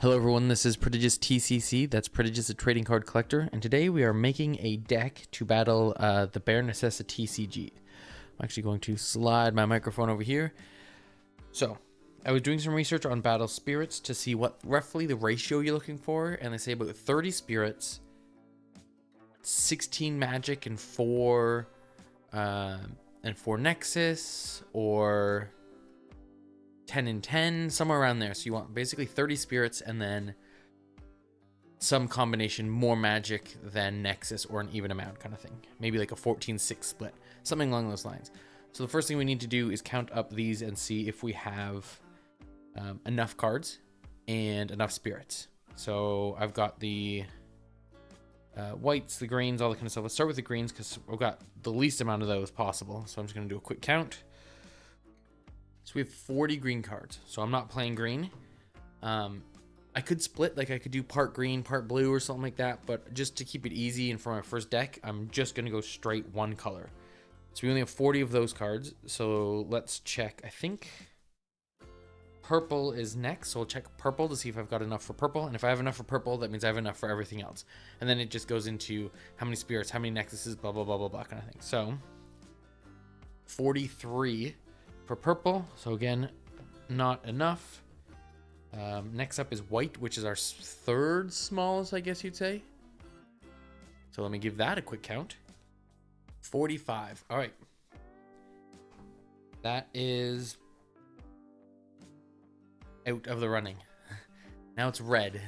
Hello everyone, this is Prodigious TCC, that's Prodigious a Trading Card Collector, and today we are making a deck to battle the Bare Necessity TCG. I'm actually going to slide my microphone over here. So, I was doing some research on Battle Spirits to see what roughly the ratio you're looking for, and they say about 30 Spirits, 16 Magic, and 4 Nexus, or 10 and 10, somewhere around there. So you want basically 30 spirits and then some combination more magic than Nexus or an even amount kind of thing. Maybe like a 14-6 split, something along those lines. So the first thing we need to do is count up these and see if we have enough cards and enough spirits. So I've got the whites, the greens, all that kind of stuff. Let's start with the greens because we've got the least amount of those possible. So I'm just going to do a quick count. So we have 40 green cards. So I'm not playing green. I could split, like I could do part green, part blue or something like that. But just to keep it easy and for my first deck, I'm just going to go straight one color. So we only have 40 of those cards. So let's check. I think purple is next. So we'll check purple to see if I've got enough for purple. And if I have enough for purple, that means I have enough for everything else. And then it just goes into how many spirits, how many nexuses, blah, blah, blah, blah, blah kind of thing. So 43 for purple, so again, not enough. Next up is white, which is our third smallest, I guess you'd say. So let me give that a quick count. 45. All right. That is out of the running. Now it's red.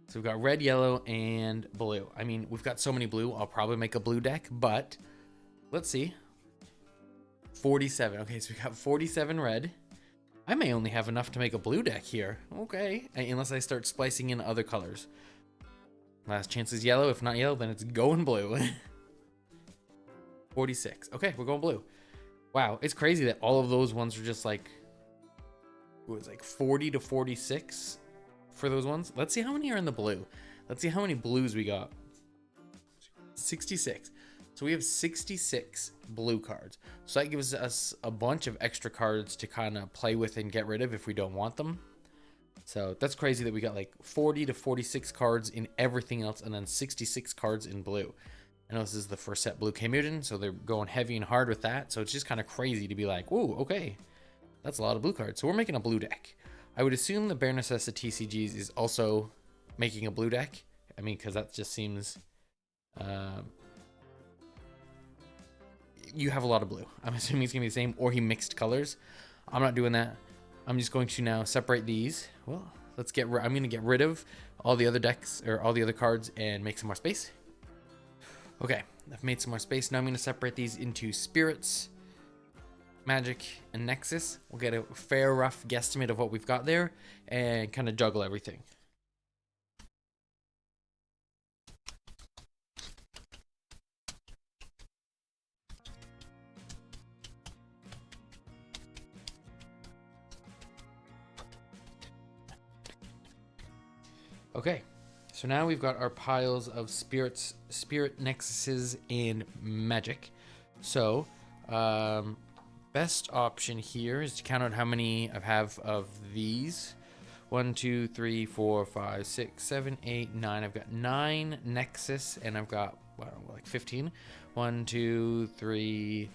So we've got red, yellow, and blue. I mean, we've got so many blue, I'll probably make a blue deck, but let's see. 47. Okay, so we got 47 red. I may only have enough to make a blue deck here. Okay, unless I start splicing in other colors. Last chance is yellow. If not yellow, then it's going blue. 46. Okay, we're going blue. Wow, it's crazy that all of those ones are just like, it was like 40 to 46 for those ones. Let's see how many are in the blue. Let's see how many blues we got. 66. So we have 66 blue cards. So that gives us a bunch of extra cards to kind of play with and get rid of if we don't want them. So that's crazy that we got like 40 to 46 cards in everything else and then 66 cards in blue. I know this is the first set blue came out in, so they're going heavy and hard with that. So it's just kind of crazy to be like, whoa, okay, that's a lot of blue cards. So we're making a blue deck. I would assume the Bare Necessity TCGs is also making a blue deck. I mean, because that just seems... you have a lot of blue. I'm assuming it's gonna be the same, or he mixed colors. I'm not doing that. I'm just going to now separate these. Well, let's get. I'm gonna get rid of all the other decks or all the other cards and make some more space. Okay, I've made some more space. Now I'm gonna separate these into spirits, magic, and nexus. We'll get a fair rough guesstimate of what we've got there and kind of juggle everything. Okay, so now we've got our piles of spirits, spirit nexuses, and magic. So, best option here is to count out how many I have of these. 1, 2, 3, 4, 5, 6, 7, 8, 9. I've got 9 nexus, and I've got, well, like 15. 1, 2, 3,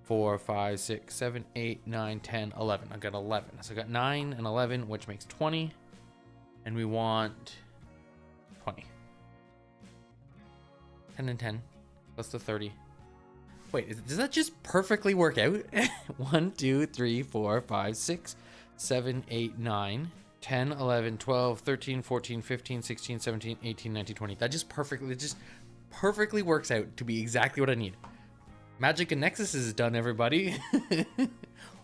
4, 5, 6, 7, 8, 9, 10, 11. I've got 11. So I've got 9 and 11, which makes 20. And we want 20. 10 and 10 plus the 30. Wait, does that just perfectly work out? 1, 2, 3, 4, 5, 6, 7, 8, 9, 10, 11, 12, 13, 14, 15, 16, 17, 18, 19, 20. That just perfectly works out to be exactly what I need. Magic and Nexus is done, everybody.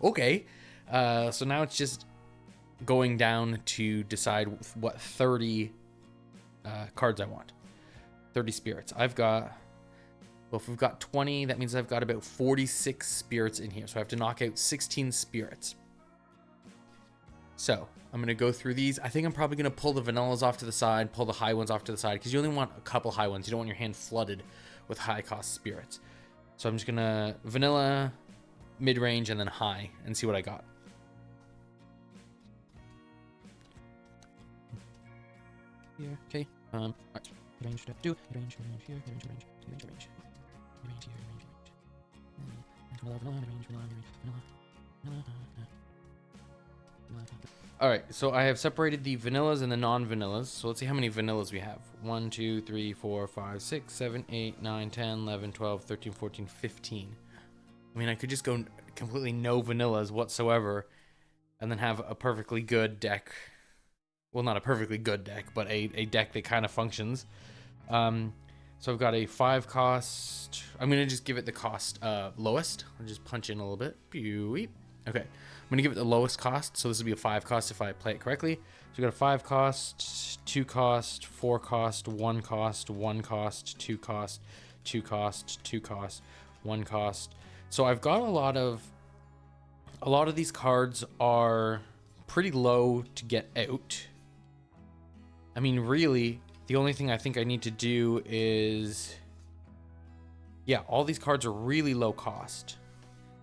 Okay. So now it's just going down to decide what 30 cards I want. 30 spirits. I've got, well, if we've got 20, that means I've got about 46 spirits in here. So I have to knock out 16 spirits. So I'm going to go through these. I think I'm probably going to pull the vanillas off to the side, pull the high ones off to the side, because you only want a couple high ones. You don't want your hand flooded with high cost spirits. So I'm just going to vanilla, mid-range, and then high and see what I got. here. Okay. All right. Range step 2. Range here. Range range range range. Range here. Range range. All right, so I have separated the vanillas and the non-vanillas. So let's see how many vanillas we have. 1, 2, 3, 4, 5, 6, 7, 8, 9, 10, 11, 12, 13, 14, 15. I mean, I could just go completely no vanillas whatsoever and then have a perfectly good deck. Well, not a perfectly good deck, but a deck that kind of functions. So I've got a 5 cost. I'm going to just give it the cost lowest. I'll just punch in a little bit. Beep. Okay. I'm going to give it the lowest cost. So this would be a 5 cost if I play it correctly. So we've got a 5 cost, 2 cost, 4 cost, 1 cost, 1 cost, 2 cost, 2 cost, 2 cost, 1 cost. So I've got a lot of these cards are pretty low to get out. I mean, really, the only thing I think I need to do is, yeah, all these cards are really low cost.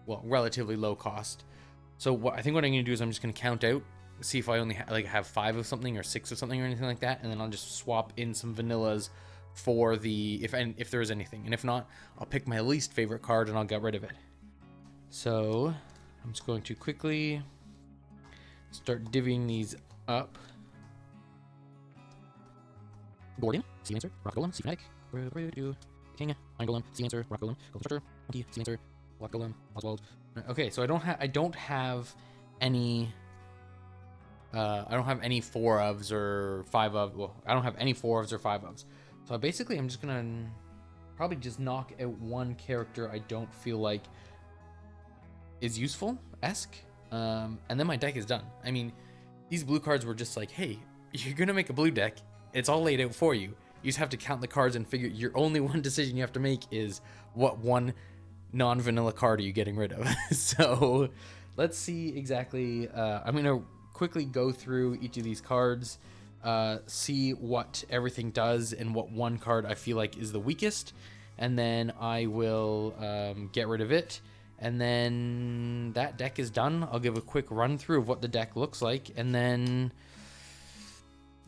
Well, relatively low cost. So I think what I'm going to do is I'm just going to count out, see if I only have 5 of something or 6 of something or anything like that, and then I'll just swap in some vanillas for the, if there is anything. And if not, I'll pick my least favorite card and I'll get rid of it. So I'm just going to quickly start divvying these up. Gordon, Sea Lancer, Rock Golem, Sea Fanatic, King, Iron Golem, Sea Lancer, Rock Golem, Golem Structure, Monkey, Sea Lancer, Rock Golem, Oswald. Okay, so I don't have any 4-ofs or 5-of. Well, I don't have any 4-ofs or 5-ofs. So basically, I'm just gonna probably just knock out one character I don't feel like is useful-esque, and then my deck is done. I mean, these blue cards were just like, hey, you're gonna make a blue deck. It's all laid out for you. You just have to count the cards and figure your only one decision you have to make is what one non-vanilla card are you getting rid of. So let's see exactly. I'm going to quickly go through each of these cards, see what everything does and what one card I feel like is the weakest. And then I will get rid of it. And then that deck is done. I'll give a quick run through of what the deck looks like. And then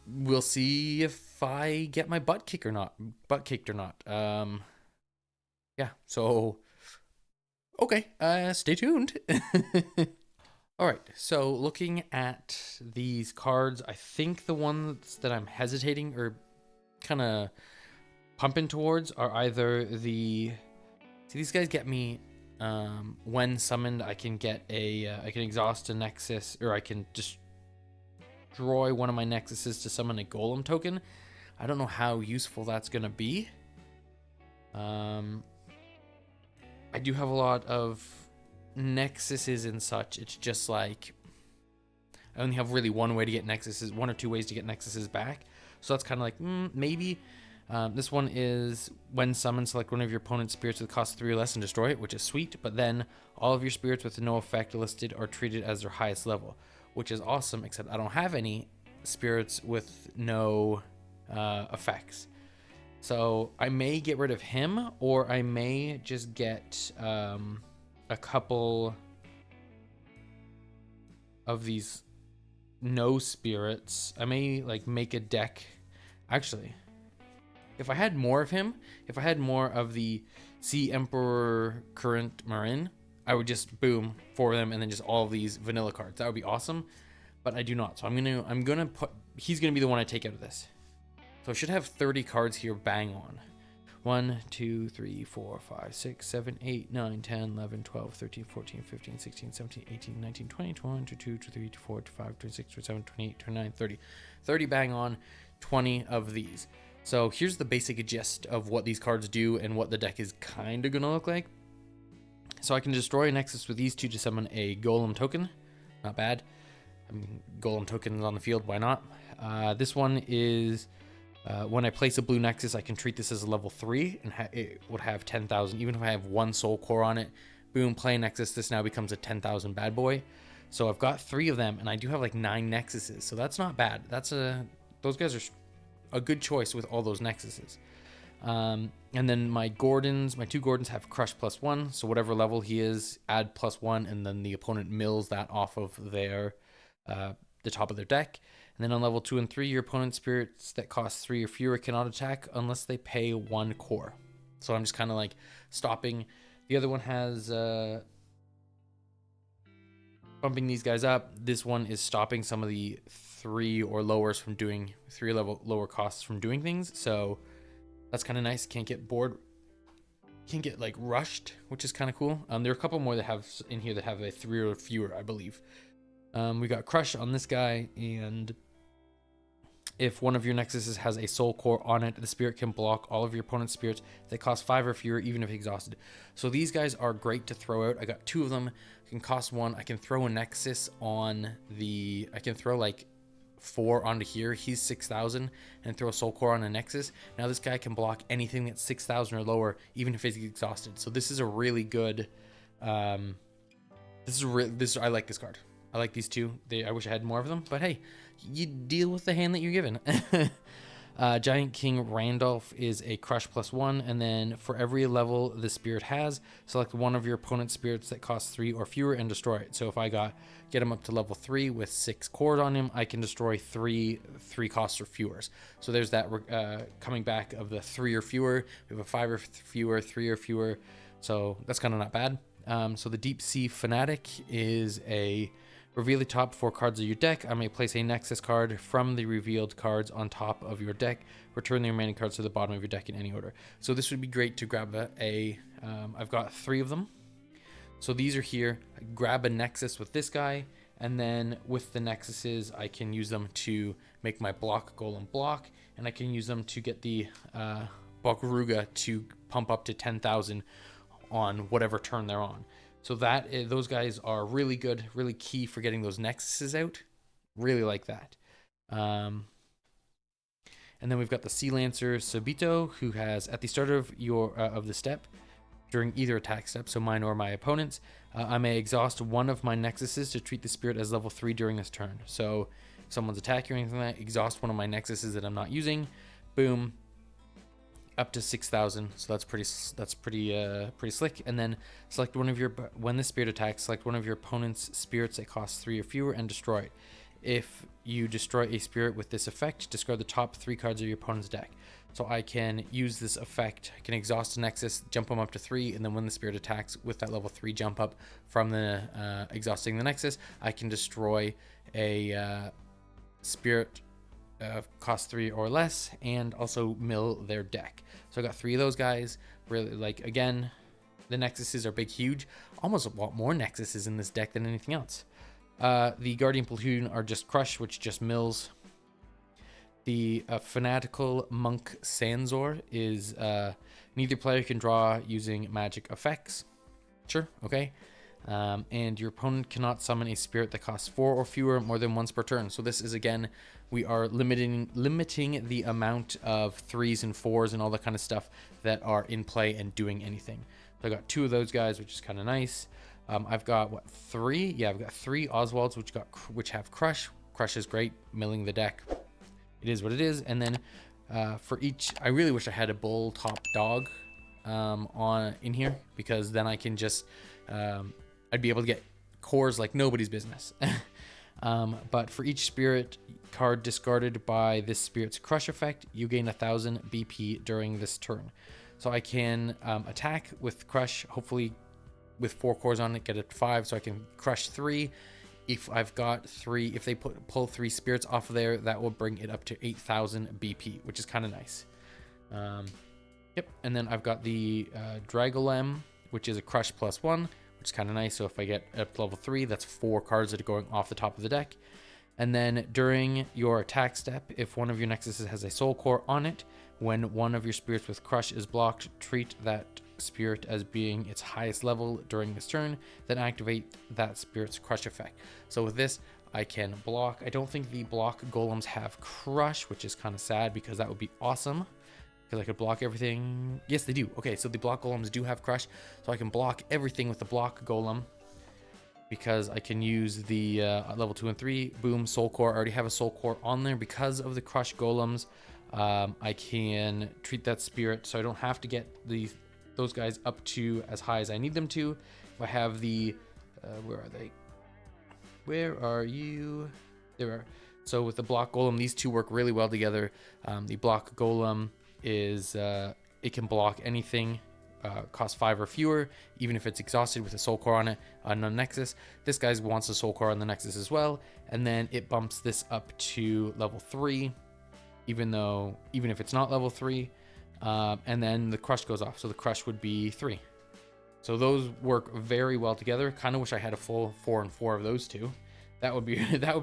we'll see if I get my butt kicked or not. Yeah, so okay, stay tuned. All right, so looking at these cards, I think the ones that I'm hesitating or kind of pumping towards are either the... See, these guys get me, when summoned, I can get I can exhaust a Nexus, or I can just destroy one of my Nexuses to summon a Golem token. I don't know how useful that's going to be. I do have a lot of Nexuses and such. It's just like I only have really one way to get Nexuses, 1 or 2 ways to get Nexuses back. So that's kind of like, maybe. This one is when summoned, select one of your opponent's spirits with cost 3 or less and destroy it, which is sweet. But then all of your spirits with no effect listed are treated as their highest level, which is awesome, except I don't have any spirits with no effects. So I may get rid of him, or I may just get a couple of these no spirits. I may make a deck. Actually, if I had more of him, if I had more of the Sea Emperor Current Marin, I would just boom for them and then just all of these vanilla cards. That would be awesome, but I do not. So I'm gonna put, he's gonna be the one I take out of this. So I should have 30 cards here bang on. 1, 2, 3, 4, 5, 6, 7, 8, 9, 10, 11, 12, 13, 14, 15, 16, 17, 18, 19, 20, 21, 22, 23, 24, 25, 26, 27, 28, 29, 30. 30 bang on, 20 of these. So here's the basic gist of what these cards do and what the deck is kind of going to look like. So I can destroy a Nexus with these 2 to summon a Golem token. Not bad. I mean, Golem tokens on the field, why not? This one is... when I place a blue Nexus, I can treat this as a level 3, and it would have 10,000. Even if I have 1 Soul Core on it, boom, play Nexus, this now becomes a 10,000 bad boy. So I've got 3 of them, and I do have 9 Nexuses, so that's not bad. Those guys are a good choice with all those Nexuses. And then my 2 Gordons have Crush +1, so whatever level he is, add +1, and then the opponent mills that off of their the top of their deck. And then on level 2 and 3, your opponent's spirits that cost 3 or fewer cannot attack unless they pay 1 core. So I'm just kind of like stopping. The other one has bumping these guys up. This one is stopping some of the 3 or lowers from doing 3 level lower costs from doing things. So that's kind of nice. Can't get bored. Can't get like rushed, which is kind of cool. There are a couple more that have in here that have a 3 or fewer, I believe. We got Crush on this guy, and if one of your nexuses has a soul core on it, the spirit can block all of your opponent's spirits that cost 5 or fewer, even if exhausted. So these guys are great to throw out. I got 2 of them. Can cost 1. I can throw a nexus on the. I can throw like 4 onto here. He's 6,000, and throw a soul core on a nexus. Now this guy can block anything that's 6,000 or lower, even if he's exhausted. So this is a really good. I like this card. I like these 2. I wish I had more of them, but hey, you deal with the hand that you're given. Giant King Randolph is a Crush +1, and then for every level the spirit has, select one of your opponent's spirits that costs 3 or fewer and destroy it. So if I get him up to level 3 with 6 cores on him, I can destroy 3 costs or fewers. So there's that coming back of the 3 or fewer. We have a 5 or fewer, 3 or fewer. So that's kind of not bad. So the Deep Sea Fanatic is a reveal the top 4 cards of your deck. I may place a Nexus card from the revealed cards on top of your deck. Return the remaining cards to the bottom of your deck in any order. So this would be great to grab I've got 3 of them. So these are here. Grab a Nexus with this guy, and then with the Nexuses, I can use them to make my block golem block, and I can use them to get the Bokruga to pump up to 10,000 on whatever turn they're on. So those guys are really good, really key for getting those nexuses out. Really like that. And then we've got the Sea Lancer Subito, who has at the start of the step, during either attack step, so mine or my opponent's, I may exhaust one of my nexuses to treat the spirit as level 3 during this turn. So if someone's attacking or anything like that, exhaust one of my nexuses that I'm not using. Boom. Up to 6,000, so that's pretty slick. And then select when the spirit attacks, select one of your opponent's spirits that costs 3 or fewer and destroy it. If you destroy a spirit with this effect, discard the top 3 cards of your opponent's deck. So I can use this effect. I can exhaust a nexus, jump them up to 3, and then when the spirit attacks with that level 3 jump up from the exhausting the nexus, I can destroy a spirit cost 3 or less, and also mill their deck. So I got 3 of those guys. Really, like, again, the nexuses are big, huge. Almost a lot more nexuses in this deck than anything else. The Guardian Platoon are just Crush, which just mills. The Fanatical Monk Sanzor is neither player can draw using magic effects. Sure, okay. And your opponent cannot summon a spirit that costs 4 or fewer more than once per turn. So this is, again, we are limiting the amount of 3s and 4s and all that kind of stuff that are in play and doing anything. So I got 2 of those guys, which is kind of nice. I've got 3? Yeah, I've got 3 Oswalds, which have Crush. Crush is great, milling the deck. It is what it is. And then for each, I really wish I had a bull top dog in here, because then I can just I'd be able to get cores like nobody's business. But for each spirit card discarded by this spirit's Crush effect, you gain 1,000 BP during this turn. So I can attack with Crush, hopefully with 4 cores on it, get it 5, so I can Crush 3. If I've got 3, if they pull 3 spirits off of there, that will bring it up to 8,000 BP, which is kind of nice. Yep, and then I've got the Dragolem, which is a Crush +1, which is kind of nice. So if I get up to level 3, that's 4 cards that are going off the top of the deck. And then during your attack step, if one of your nexuses has a soul core on it, when one of your spirits with Crush is blocked, treat that spirit as being its highest level during this turn, then activate that spirit's Crush effect. So with this, I can block. I don't think the block golems have Crush, which is kind of sad, because that would be awesome, because I could block everything. Yes, they do. Okay, so the block golems do have Crush, so I can block everything with the block golem, because I can use the level 2 and 3. Boom, soul core. I already have a soul core on there because of the Crush golems. I can treat that spirit, so I don't have to get those guys up to as high as I need them to. If I have the where are they? Where are you? There are. So with the block golem, these two work really well together. The block golem is it can block anything, cost 5 or fewer, even if it's exhausted with a soul core on it on a nexus. This guy wants a soul core on the nexus as well, and then it bumps this up to level 3, even if it's not level 3. And then the crush goes off, so the crush would be 3. So those work very well together. Kind of wish I had a full 4 and 4 of those two. That would be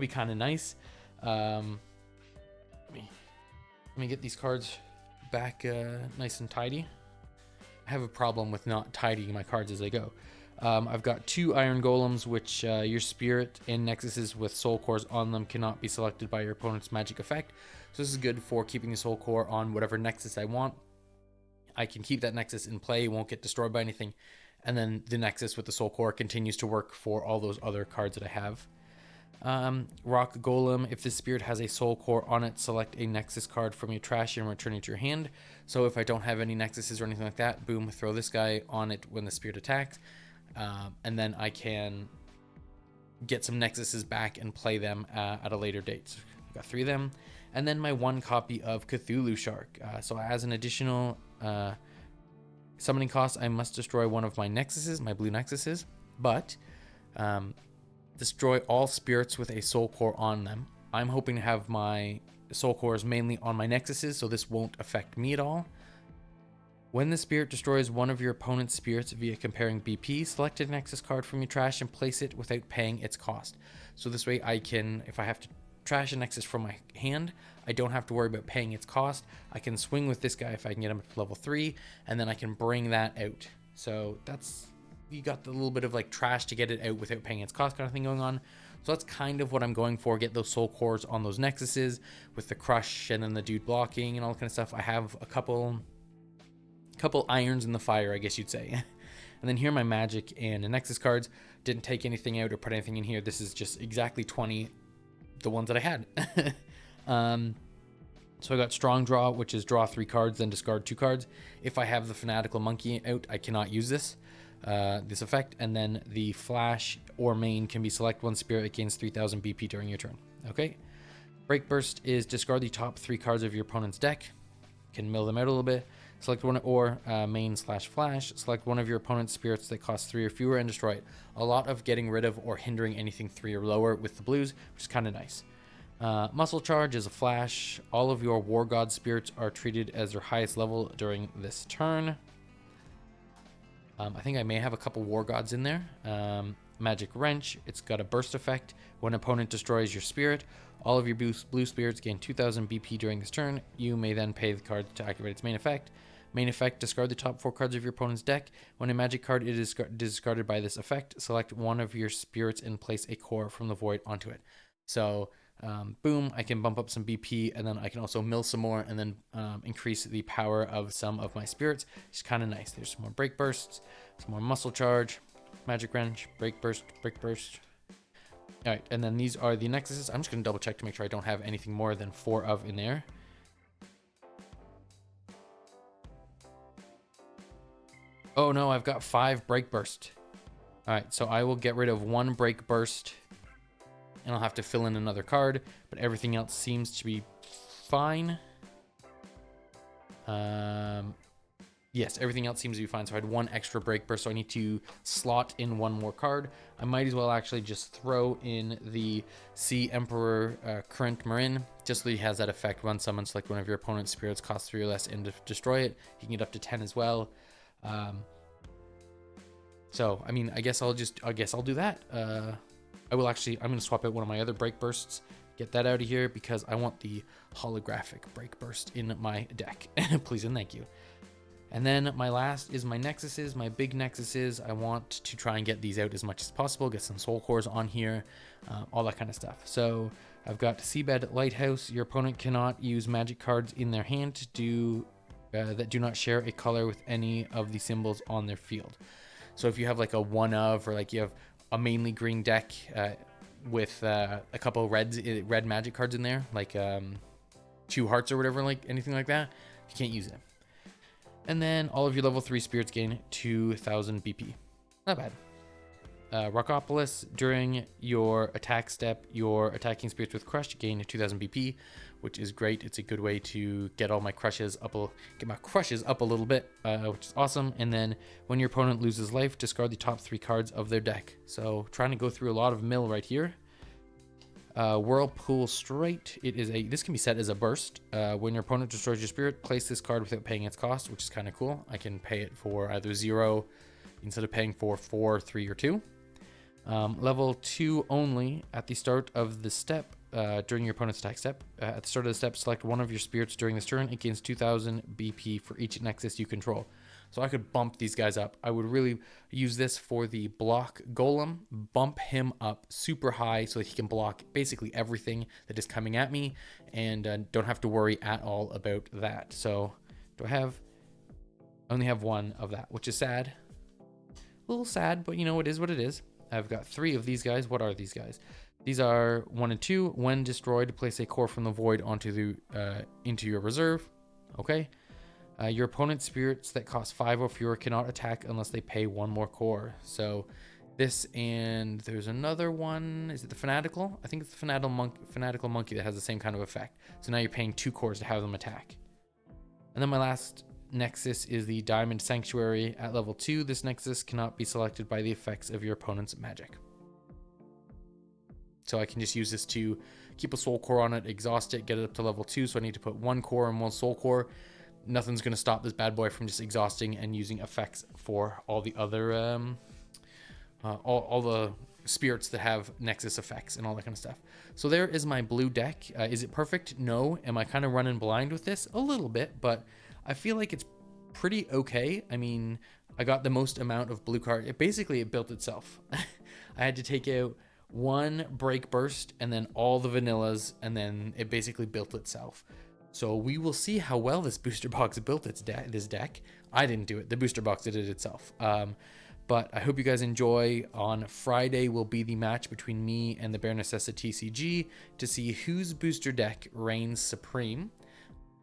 kind of nice. Let me get these cards back nice and tidy. I have a problem with not tidying my cards as I go. I've got 2 iron golems, which your spirit and nexuses with soul cores on them cannot be selected by your opponent's magic effect. So this is good for keeping the soul core on whatever nexus I want. I can keep that nexus in play, won't get destroyed by anything. And then the nexus with the soul core continues to work for all those other cards that I have. Rock Golem, if the spirit has a soul core on it, select a nexus card from your trash and return it to your hand. So if I don't have any nexuses or anything like that, boom, throw this guy on it when the spirit attacks. And then I can get some nexuses back and play them at a later date. So I've got 3 of them. And then my 1 copy of Cthulhu Shark. So as an additional summoning cost, I must destroy one of my nexuses, my blue nexuses, but destroy all spirits with a soul core on them. I'm hoping to have my soul cores mainly on my nexuses, so this won't affect me at all. When the spirit destroys one of your opponent's spirits via comparing BP, select a nexus card from your trash and place it without paying its cost. So this way I can, if I have to trash a nexus from my hand, I don't have to worry about paying its cost. I can swing with this guy if I can get him up to level 3, and then I can bring that out. So that's, you got the little bit of like trash to get it out without paying its cost kind of thing going on. So that's kind of what I'm going for. Get those soul cores on those nexuses with the crush and then the dude blocking and all that kind of stuff. I have a couple irons in the fire, I guess you'd say. And then here are my magic and nexus cards. Didn't take anything out or put anything in here. This is just exactly 20, the ones that I had. So I got strong draw, which is draw 3 cards, then discard 2 cards. If I have the fanatical monkey out, I cannot use this effect. And then the flash or main can be select one spirit that gains 3000 BP during your turn. Okay. Break burst is discard the top 3 cards of your opponent's deck. Can mill them out a little bit. Select one or main/flash. Select one of your opponent's spirits that cost 3 or fewer and destroy it. A lot of getting rid of or hindering anything 3 or lower with the blues, which is kind of nice. Muscle charge is a flash. All of your war god spirits are treated as their highest level during this turn. I think I may have a couple war gods in there. Magic wrench. It's got a burst effect. When an opponent destroys your spirit, all of your blue spirits gain 2000 BP during this turn. You may then pay the card to activate its main effect. Main effect, discard the top 4 cards of your opponent's deck. When a magic card is discarded by this effect, select one of your spirits and place a core from the void onto it. So, boom, I can bump up some BP, and then I can also mill some more, and then increase the power of some of my spirits. It's kind of nice. There's some more break bursts, some more muscle charge, magic wrench, break burst, break burst. All right, and then these are the nexuses. I'm just going to double check to make sure I don't have anything more than 4 of in there. Oh no, I've got 5 break burst. All right, so I will get rid of 1 break burst, and I'll have to fill in another card, but everything else seems to be fine. Yes, everything else seems to be fine. So I had 1 extra break burst, so I need to slot in 1 more card. I might as well actually just throw in the Sea Emperor Current Marin, just so he has that effect. When someone select one of your opponent's spirits costs 3 or less and destroy it, he can get up to 10 as well. So I mean, I guess I'll do that. I'm going to swap out one of my other break bursts, get that out of here, because I want the holographic break burst in my deck. Please and thank you. And then my last is my nexuses, my big nexuses. I want to try and get these out as much as possible, get some soul cores on here, all that kind of stuff. So I've got Seabed Lighthouse. Your opponent cannot use magic cards in their hand that do not share a color with any of the symbols on their field. So if you have like a one of, or like you have a mainly green deck with a couple red magic cards in there, like 2 hearts or whatever, like anything like that, you can't use them. And then all of your level 3 spirits gain 2000 BP. Not bad. Rockopolis. During your attack step, your attacking spirits with crush gain 2000 BP, which is great. It's a good way to get all my crushes up, a little bit, which is awesome. And then when your opponent loses life, discard the top 3 cards of their deck. So trying to go through a lot of mill right here. Whirlpool Straight. This can be set as a burst. When your opponent destroys your spirit, place this card without paying its cost, which is kind of cool. I can pay it for either 0 instead of paying for 4, 3, or 2. Level 2 only. At the start of the step, during your opponent's attack step, at the start of the step, select one of your spirits during this turn. It gains 2000 BP for each Nexus you control. So I could bump these guys up. I would really use this for the block golem, bump him up super high so that he can block basically everything that is coming at me, and don't have to worry at all about that. So I only have 1 of that, which is sad. A little sad, but it is what it is. I've got 3 of these guys. What are these guys? These are 1 and 2. When destroyed, place a core from the void into your reserve. Okay. Your opponent's spirits that cost 5 or fewer cannot attack unless they pay 1 more core. So this, and there's another one. Is it the Fanatical? I think it's the Fanatical Monkey that has the same kind of effect. So now you're paying 2 cores to have them attack. And then my last Nexus is the Diamond Sanctuary. At level 2, this Nexus cannot be selected by the effects of your opponent's magic. So I can just use this to keep a soul core on it, exhaust it, get it up to level 2. So I need to put 1 core and 1 soul core. Nothing's going to stop this bad boy from just exhausting and using effects for all the other all the spirits that have Nexus effects and all that kind of stuff. So there is my blue deck. Is it perfect? No. Am I kind of running blind with this? A little bit, but I feel like it's pretty okay. I mean, I got the most amount of blue card. It built itself. I had to take out 1 break burst and then all the vanillas, and then it basically built itself. So we will see how well this booster box built this deck. I didn't do it. The booster box did it itself. But I hope you guys enjoy. On Friday will be the match between me and the Bare Necessity TCG to see whose booster deck reigns supreme.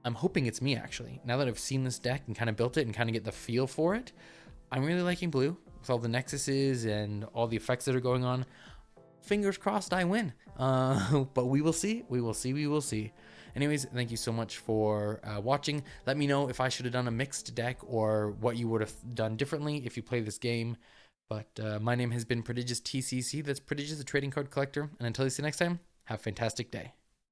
I'm hoping it's me, actually. Now that I've seen this deck and kind of built it and kind of get the feel for it, I'm really liking blue with all the Nexuses and all the effects that are going on. Fingers crossed I win. But we will see. We will see. Anyways, thank you so much for watching. Let me know if I should have done a mixed deck or what you would have done differently if you play this game. But my name has been Prodigious TCC. That's Prodigious, the Trading Card Collector. And until you see you next time, have a fantastic day.